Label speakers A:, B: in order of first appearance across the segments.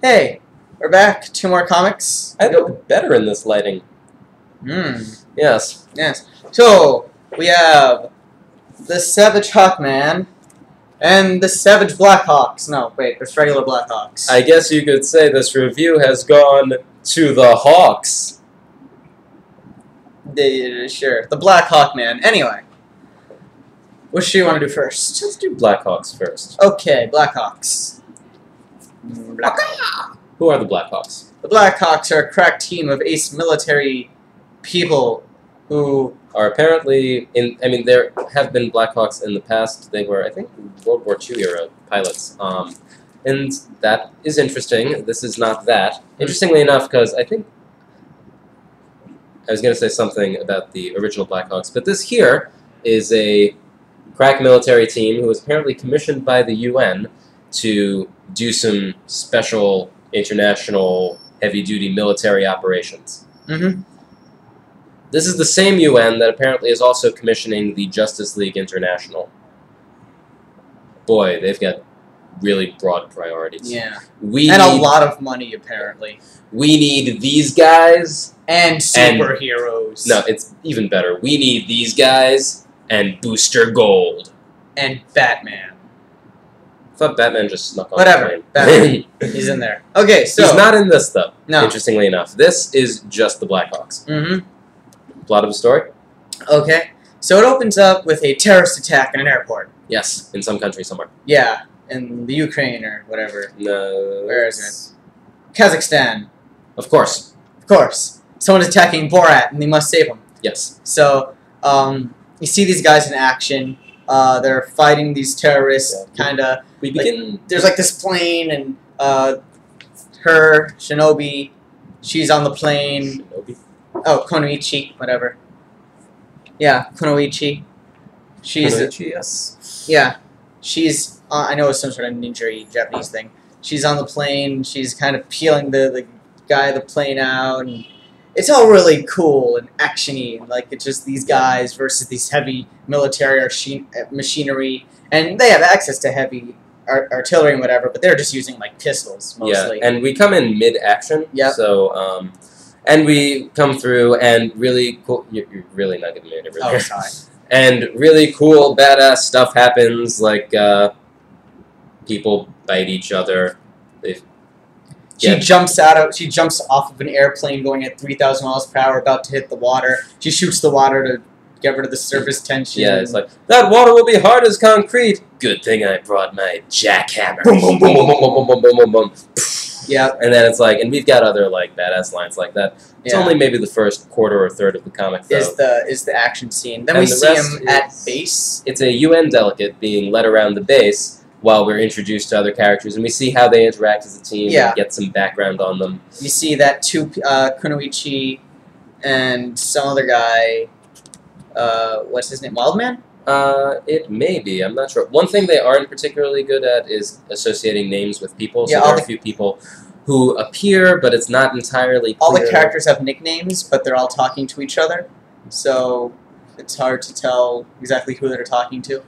A: Hey, we're back. 2 more comics.
B: I look better in this lighting. Yes.
A: Yes. So, we have the Savage Hawkman and the Savage Blackhawks. No, wait, there's regular Blackhawks.
B: I guess you could say this review has gone to the Hawks.
A: Sure, the Black Hawkman. Anyway, what should you want to do first?
B: Let's do Blackhawks first.
A: Okay, Blackhawks.
B: Who are the Blackhawks?
A: The Blackhawks are a crack team of ace military people who
B: are apparently in. I mean, there have been Blackhawks in the past. They were, I think, World War II era pilots. And that is interesting. This is not that. Interestingly enough, because I think I was going to say something about the original Blackhawks, but this here is a crack military team who was apparently commissioned by the UN to do some special international heavy-duty military operations. This is the same UN that apparently is also commissioning the Justice League International. Boy, they've got really broad priorities.
A: Yeah. A lot of money, apparently.
B: We need these guys.
A: And superheroes.
B: No, it's even better. We need these guys and Booster Gold.
A: And Batman.
B: I thought Batman just snuck on
A: Whatever.
B: the plane.
A: Batman. He's in there. Okay, so...
B: He's not in this, though,
A: no.
B: Interestingly enough. This is just the Blackhawks. Plot of the story?
A: Okay. So it opens up with a terrorist attack in an airport.
B: Yes, in some country somewhere.
A: Yeah, in the Ukraine or whatever.
B: No.
A: Where is it? Kazakhstan.
B: Of course.
A: Of course. Someone's attacking Borat, and they must save him.
B: Yes.
A: So, you see these guys in action. They're fighting these terrorists, kind of.
B: We begin...
A: There's like this plane, and her, Shinobi, she's on the plane.
B: Shinobi?
A: Oh, Konoichi, whatever. Yeah, Konoichi. She's...
B: Konoichi, yes.
A: Yeah. She's... I know it's some sort of ninja Japanese thing. She's on the plane. She's kind of peeling the guy of the plane out, and it's all really cool and action-y. Like, it's just these guys versus these heavy military machinery, and they have access to heavy artillery and whatever, but they're just using, like, pistols, mostly.
B: Yeah, and we come in mid-action, so, and we come through, and really cool... You're really not giving me any really.
A: Oh, sorry.
B: And really cool, badass stuff happens, like, people bite each other.
A: She jumps off of an airplane going at 3,000 miles per hour, about to hit the water. She shoots the water to get rid of the surface tension.
B: Yeah, it's like, that water will be hard as concrete. Good thing I brought my jackhammer.
A: Boom, boom, boom, boom, boom, boom, boom, boom, boom. Yeah.
B: And then it's like, and we've got other, like, badass lines like that. It's only maybe the first quarter or third of the comic, though.
A: Is the action scene. Then we see him at base.
B: It's a UN delegate being led around the base while we're introduced to other characters, and we see how they interact as a team and get some background on them.
A: You see that Kunoichi and some other guy, what's his name, Wildman?
B: It may be, I'm not sure. One thing they aren't particularly good at is associating names with people, so there are a few people who appear, but it's not entirely clear.
A: All the characters have nicknames, but they're all talking to each other, so it's hard to tell exactly who they're talking to.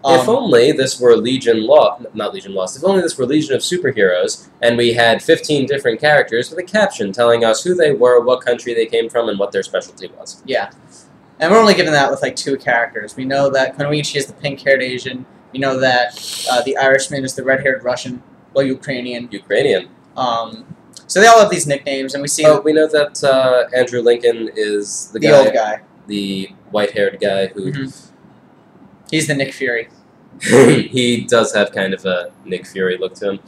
B: If only this were Legion Lost, not Legion Lost, if only this were Legion of Superheroes, and we had 15 different characters with a caption telling us who they were, what country they came from, and what their specialty was.
A: Yeah. And we're only given that with, like, 2 characters. We know that Konoichi is the pink-haired Asian. We know that the Irishman is the red-haired Russian, well, Ukrainian. So they all have these nicknames, and we see...
B: Oh, we know that Andrew Lincoln is the
A: old guy.
B: The white-haired guy who...
A: He's the Nick Fury.
B: He does have kind of a Nick Fury look to him.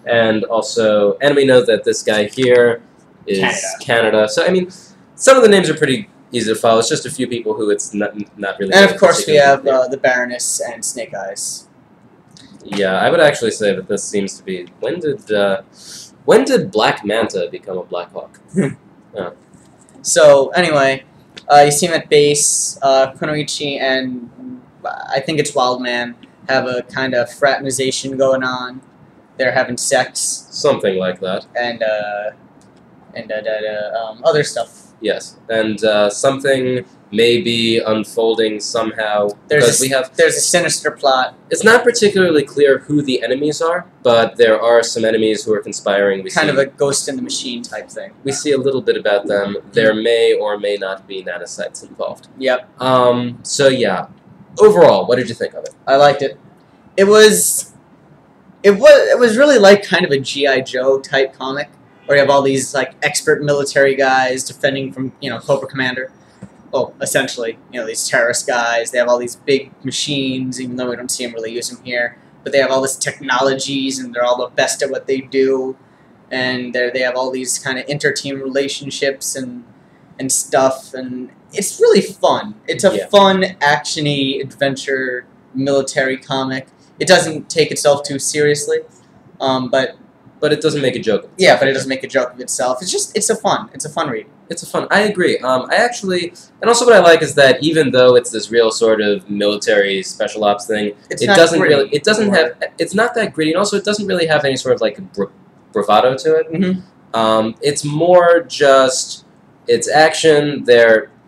B: And also, and we know that this guy here is Canada. So, I mean, some of the names are pretty easy to follow. It's just a few people who it's not really... And,
A: of course, we have the Baroness and Snake Eyes.
B: Yeah, I would actually say that this seems to be... When did Black Manta become a Blackhawk?
A: So, anyway, you see him at base. Konoichi and... I think it's Wildman, have a kind of fraternization going on. They're having sex.
B: Something like that.
A: And other stuff.
B: Yes, and something may be unfolding somehow because
A: there's a sinister plot.
B: It's not particularly clear who the enemies are, but there are some enemies who are conspiring. We
A: Kind
B: see,
A: of a ghost in the machine type thing.
B: We see a little bit about them. There may or may not be nanocytes involved.
A: Yep.
B: So yeah, overall, what did you think of it?
A: I liked it. It was really like kind of a G.I. Joe type comic, where you have all these like expert military guys defending from Cobra Commander. Well, essentially, these terrorist guys. They have all these big machines, even though we don't see them really use them here. But they have all this technologies, and they're all the best at what they do. And they have all these kind of inter-team relationships and stuff, and it's really fun. It's a fun, actiony, adventure, military comic. It doesn't take itself too seriously, but
B: it doesn't make a joke of itself.
A: Yeah, but it doesn't make a joke of itself. It's a fun read.
B: It's a fun. I agree. I actually, and also what I like is that even though it's this real sort of military special ops thing, it's not that gritty, and also it doesn't really have any sort of like bravado to it.
A: Mm-hmm.
B: It's more just it's action.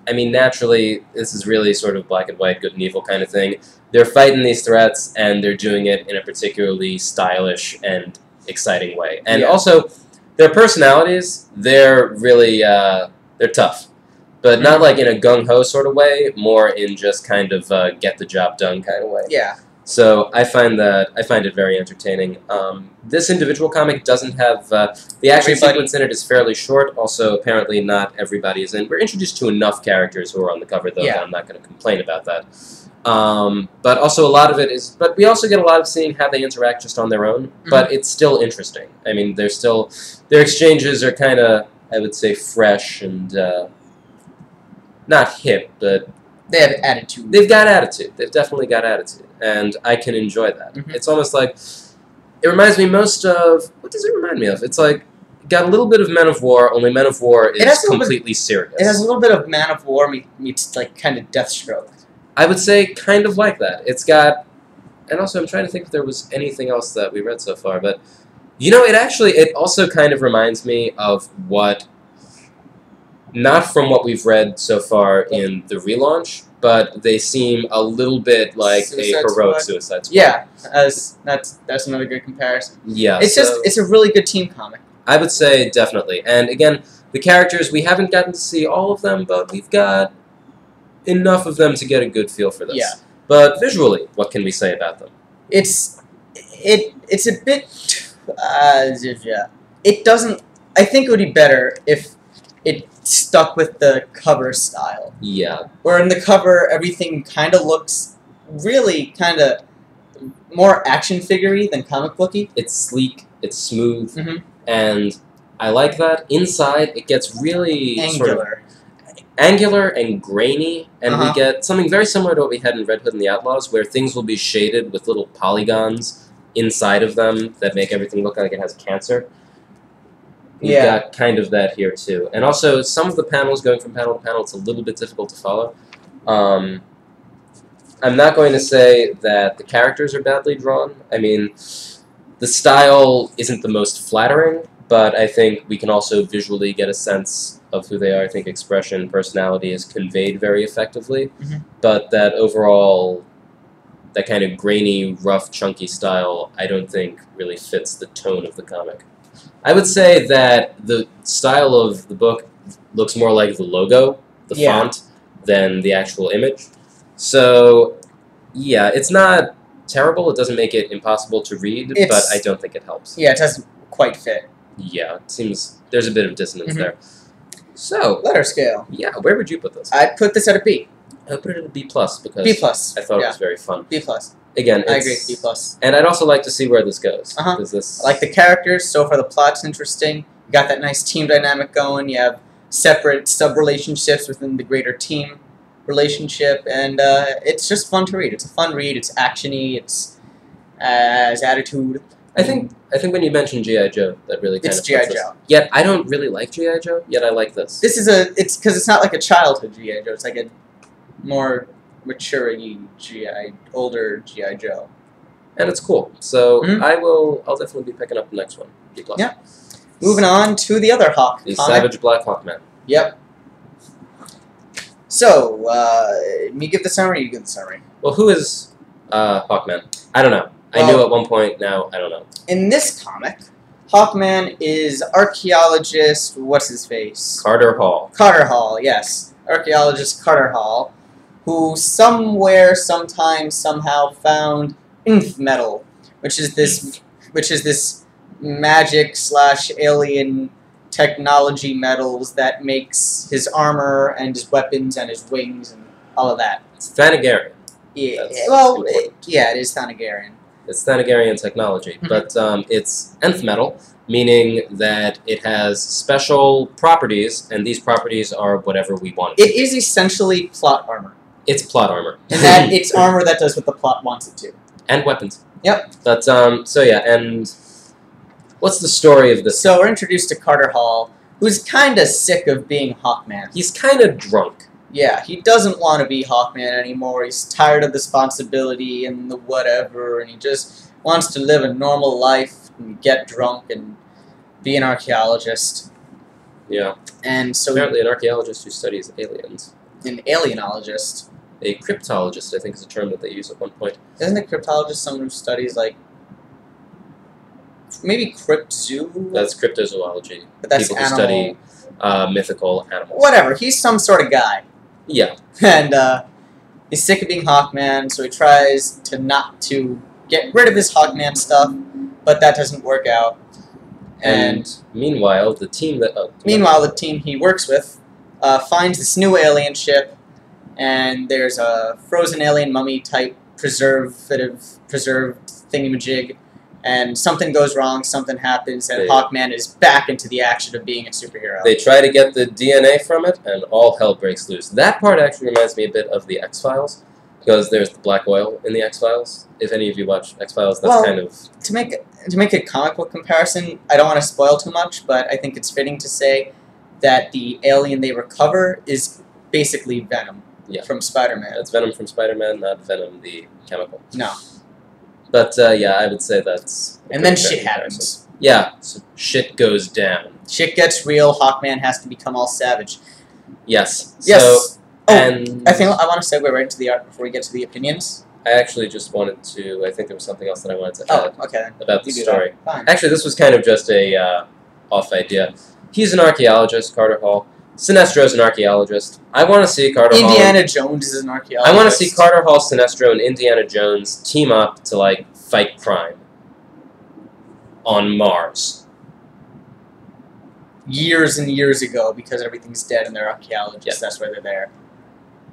B: Naturally, this is really sort of black and white, good and evil kind of thing. They're fighting these threats, and they're doing it in a particularly stylish and exciting way. And also, their personalities, they're really, they're tough. But not like in a gung-ho sort of way, more in just kind of get the job done kind of way.
A: Yeah.
B: So I find it very entertaining. This individual comic doesn't have the action sequence in it is fairly short. Also, apparently not everybody is in. We're introduced to enough characters who are on the cover, though. That I'm not going to complain about that. But also a lot of it is. But we also get a lot of seeing how they interact just on their own. Mm-hmm. But it's still interesting. I mean, their exchanges are kind of, I would say, fresh and not hip, but.
A: They have attitude.
B: They've got attitude. They've definitely got attitude. And I can enjoy that. Mm-hmm. It's almost like... It reminds me most of... What does it remind me of? It's like... Got a little bit of Men of War, only Men of War is completely serious.
A: It has a little bit of Man of War meets like kind of Deathstroke.
B: I would say kind of like that. It's got... And also I'm trying to think if there was anything else that we read so far, but... it also kind of reminds me of what... Not from what we've read so far in the relaunch, but they seem a little bit like a heroic Suicide Squad.
A: Yeah, that's another good comparison.
B: Yeah,
A: it's a really good team comic.
B: I would say definitely. And again, the characters, we haven't gotten to see all of them, but we've got enough of them to get a good feel for this.
A: Yeah.
B: But visually, what can we say about them?
A: It's a bit it doesn't. I think it would be better if it stuck with the cover style.
B: Yeah.
A: Where in the cover, everything kind of looks really kind of more action figure-y than comic booky.
B: It's sleek, it's smooth, and I like that. Inside, it gets really angular and grainy, and we get something very similar to what we had in Red Hood and the Outlaws, where things will be shaded with little polygons inside of them that make everything look like it has cancer. We've got kind of that here, too. And also, some of the panels, going from panel to panel, it's a little bit difficult to follow. I'm not going to say that the characters are badly drawn. I mean, the style isn't the most flattering, but I think we can also visually get a sense of who they are. I think expression, personality is conveyed very effectively, but that overall, that kind of grainy, rough, chunky style, I don't think really fits the tone of the comic. I would say that the style of the book looks more like the logo, the font, than the actual image. So, yeah, it's not terrible. It doesn't make it impossible to read, but I don't think it helps.
A: Yeah, it doesn't quite fit.
B: Yeah, it seems there's a bit of dissonance there. So,
A: letter scale.
B: Yeah, where would you put this?
A: I'd put this at a B.
B: I would put it at a B+ because
A: B+.
B: I thought it was very fun.
A: B+.
B: Again,
A: I agree, B+.
B: And I'd also like to see where this goes.
A: I like the characters. So far, the plot's interesting. You got that nice team dynamic going. You have separate sub-relationships within the greater team relationship, and it's just fun to read. It's a fun read. It's actiony. It's has attitude.
B: I think when you mentioned G.I. Joe, that really kind of
A: G.I. Joe.
B: Yet I don't really like G.I. Joe. Yet I like this.
A: This is it's because it's not like a childhood G.I. Joe. It's like a more older G.I. Joe.
B: And it's cool. So I'll definitely be picking up the next one. B+.
A: Yeah. Moving on to the other Hawk.
B: The Savage Black Hawkman.
A: Yep. So, me give the summary, you give the summary.
B: Well, who is Hawkman? I don't know. I knew at one point, now I don't know.
A: In this comic, Hawkman is archaeologist, what's his face?
B: Carter Hall.
A: Carter Hall, yes. Archaeologist Carter Hall, who somewhere, sometime, somehow found nth metal, which is this magic / alien technology metals that makes his armor and his weapons and his wings and all of that.
B: It's Thanagarian.
A: Yeah,
B: That's
A: yeah, it is Thanagarian.
B: It's Thanagarian technology, but it's nth metal, meaning that it has special properties, and these properties are whatever we want.
A: It is essentially plot armor.
B: It's plot armor.
A: And that it's armor that does what the plot wants it to.
B: And weapons.
A: Yep.
B: But, so yeah, and what's the story of this?
A: So we're introduced to Carter Hall, who's kind of sick of being Hawkman.
B: He's kind of drunk.
A: Yeah, he doesn't want to be Hawkman anymore. He's tired of the responsibility and the whatever, and he just wants to live a normal life and get drunk and be an archaeologist.
B: Yeah.
A: And so
B: apparently an archaeologist who studies aliens.
A: An alienologist.
B: A cryptologist, I think, is a term that they use at one point.
A: Isn't a cryptologist someone who studies, like, maybe cryptzoo?
B: That's cryptozoology.
A: But that's
B: people
A: animal.
B: who study mythical animals.
A: Whatever, he's some sort of guy.
B: Yeah.
A: And he's sick of being Hawkman, so he tries to get rid of his Hawkman stuff, but that doesn't work out. And
B: meanwhile, the team that
A: the team he works with finds this new alien ship, and there's a frozen alien mummy type preserved thingamajig, and something goes wrong, something happens, and Hawkman is back into the action of being a superhero.
B: They try to get the DNA from it, and all hell breaks loose. That part actually reminds me a bit of the X-Files, because there's the black oil in the X-Files. If any of you watch X-Files, that's kind of...
A: To make a comic book comparison, I don't want to spoil too much, but I think it's fitting to say that the alien they recover is basically Venom from Spider-Man.
B: It's Venom from Spider-Man, not Venom the chemical.
A: No.
B: But, yeah, I would say that's...
A: And then shit happens.
B: Yeah, so shit goes down.
A: Shit gets real, Hawkman has to become all savage.
B: Yes.
A: Yes.
B: So,
A: and I think I want to segue right into the art before we get to the opinions.
B: I actually just wanted to... I think there was something else that I wanted to add about the story.
A: Fine.
B: Actually, this was kind of just a off idea. He's an archaeologist, Carter Hall. Sinestro's an archaeologist. I want to see Carter Hall...
A: Indiana Jones is an archaeologist.
B: I want to see Carter Hall, Sinestro, and Indiana Jones team up to, like, fight crime. On Mars.
A: Years and years ago, because everything's dead and they're archaeologists, that's why they're there.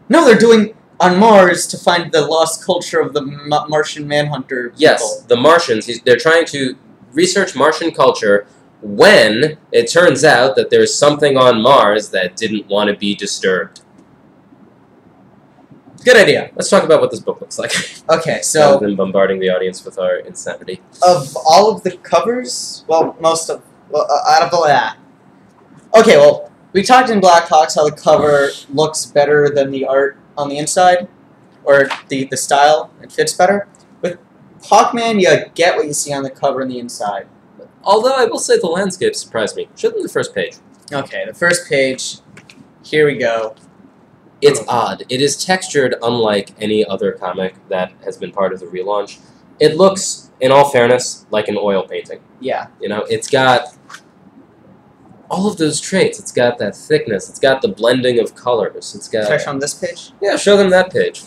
A: No, they're doing... on Mars to find the lost culture of the Martian Manhunter people.
B: Yes, the Martians. They're trying to research Martian culture when it turns out that there's something on Mars that didn't want to be disturbed.
A: Good idea.
B: Let's talk about what this book looks like.
A: Okay, so...
B: rather than bombarding the audience with our insanity.
A: Of all of the covers, well, most of... well, out of the... Okay, well, we talked in Black Hawks how the cover looks better than the art on the inside, or the style, it fits better. With Hawkman, you get what you see on the cover and the inside.
B: Although I will say the landscape surprised me. Show them the first page.
A: Okay, the first page, here we go.
B: It's odd. It is textured unlike any other comic that has been part of the relaunch. It looks, in all fairness, like an oil painting.
A: Yeah.
B: You know, it's got all of those traits. It's got that thickness. It's got the blending of colors. It's got...
A: Should I show them this page?
B: Yeah, show them that page.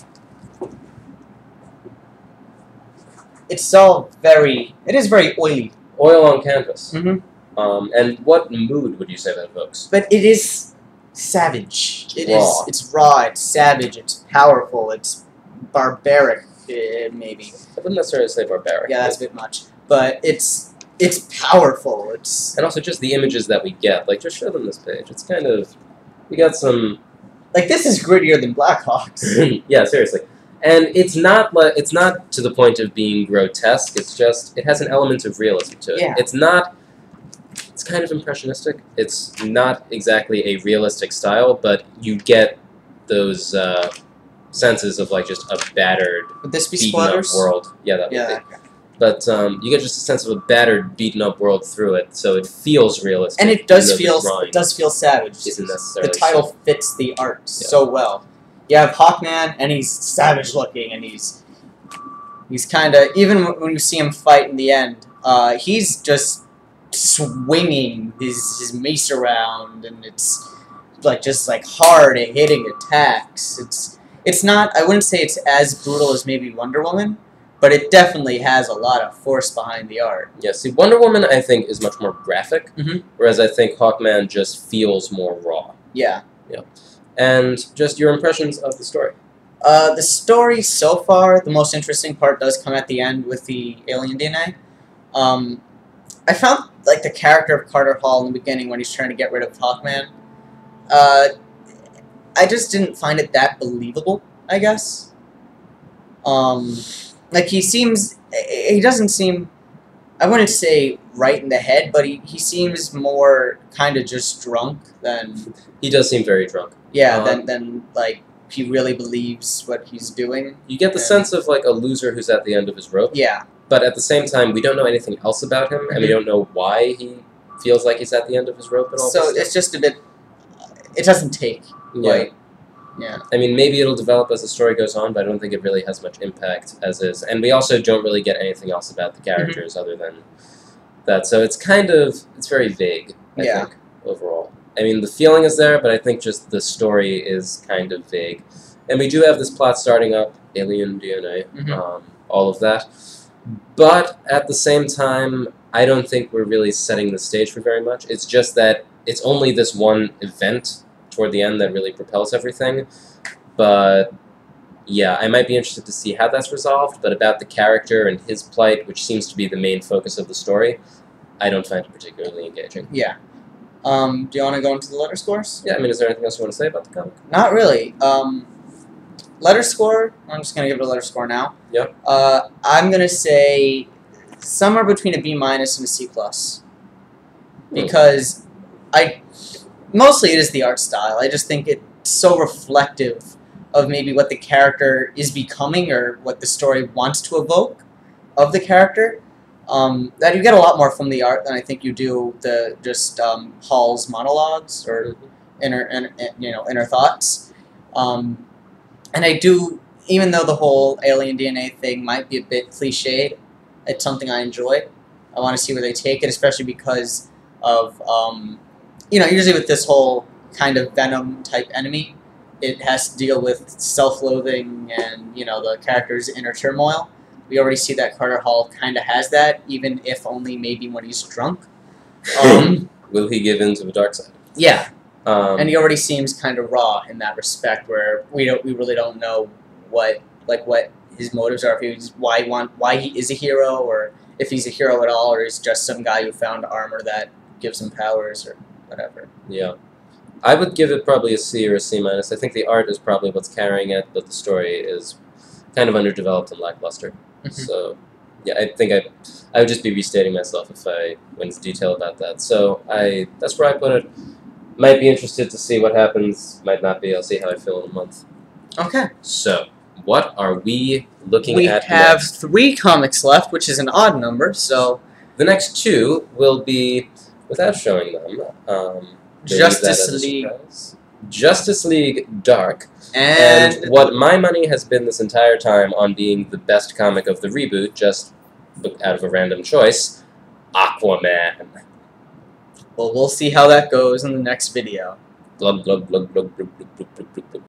A: It's all very... It is very oily.
B: Oil on canvas.
A: Mm-hmm.
B: And what mood would you say that evokes?
A: But it is savage.
B: Raw.
A: It's raw, it's savage, it's powerful, it's barbaric, maybe.
B: I wouldn't necessarily say barbaric.
A: Yeah, that's a bit much. But it's powerful.
B: And also just the images that we get. Like, just show them this page. It's kind of... We got some...
A: Like, this is grittier than Black Hawks.
B: Yeah, seriously. And it's not to the point of being grotesque. It's just... It has an element of realism to it.
A: Yeah.
B: It's not... It's kind of impressionistic. It's not exactly a realistic style, but you get those senses of, like, just a battered,
A: Would this be
B: beaten up
A: spoilers?
B: world. Yeah, that would be.
A: Okay.
B: But you get just a sense of a battered, beaten-up world through it, so it feels realistic.
A: And it does feel savage.
B: Isn't necessarily
A: the title fits the art so well. You have Hawkman, and he's savage looking, and he's kind of, even when you see him fight in the end, he's just swinging his mace around, and it's just hard hitting attacks. It's not, I wouldn't say it's as brutal as maybe Wonder Woman, but it definitely has a lot of force behind the art.
B: Yeah, see, Wonder Woman, I think, is much more graphic,
A: Mhm.
B: whereas I think Hawkman just feels more raw.
A: Yeah.
B: Yeah. And just your impressions of the story.
A: The story so far, the most interesting part does come at the end with the alien DNA. I found, the character of Carter Hall in the beginning when he's trying to get rid of Hawkman, I just didn't find it that believable, I guess. He doesn't seem, I wouldn't say right in the head, but he seems more kind of just drunk than...
B: He does seem very drunk.
A: Yeah, than he really believes what he's doing.
B: You get the sense of, a loser who's at the end of his rope.
A: Yeah.
B: But at the same time, we don't know anything else about him, and we don't know why he feels like he's at the end of his rope and all
A: So it's just a bit... It doesn't take.
B: Yeah.
A: Yeah.
B: I mean, maybe it'll develop as the story goes on, but I don't think it really has much impact as is. And we also don't really get anything else about the characters other than that. So it's it's very vague, I think, overall. I mean, the feeling is there, but I think just the story is kind of vague. And we do have this plot starting up, alien DNA, all of that. But at the same time, I don't think we're really setting the stage for very much. It's just that it's only this one event toward the end that really propels everything. But yeah, I might be interested to see how that's resolved, but about the character and his plight, which seems to be the main focus of the story, I don't find it particularly engaging.
A: Yeah. Do you want to go into the letter scores?
B: Yeah, I mean, is there anything else you want to say about the comic?
A: Not really. Letter score, I'm just going to give it a letter score now.
B: Yeah.
A: I'm going to say somewhere between a B- and a C+. Because mostly it is the art style. I just think it's so reflective of maybe what the character is becoming or what the story wants to evoke of the character. That you get a lot more from the art than I think you do Hall's monologues or inner thoughts. And I do, even though the whole alien DNA thing might be a bit cliched, it's something I enjoy. I want to see where they take it, especially because of usually with this whole kind of Venom type enemy, it has to deal with self-loathing and the character's inner turmoil. We already see that Carter Hall kind of has that, even if only maybe when he's drunk.
B: Will he give in to the dark side?
A: Yeah, and he already seems kind of raw in that respect, where we really don't know what his motives are. If he's why he is a hero, or if he's a hero at all, or he's just some guy who found armor that gives him powers or whatever.
B: Yeah. I would give it probably a C or a C-. I think the art is probably what's carrying it, but the story is kind of underdeveloped and lackluster. So, yeah, I think I would just be restating myself if I went into detail about that. So that's where I put it. Might be interested to see what happens. Might not be. I'll see how I feel in a month.
A: Okay.
B: So, what are we looking at
A: We have
B: next?
A: 3 comics left, which is an odd number, so...
B: The next 2 will be, without showing them,
A: Justice League.
B: Justice League Dark.
A: And
B: what my money has been this entire time on being the best comic of the reboot, just out of a random choice, Aquaman.
A: well, we'll see how that goes in the next video.
B: Glug, glug, glug, glug, glug, glug, glug, glug, glug.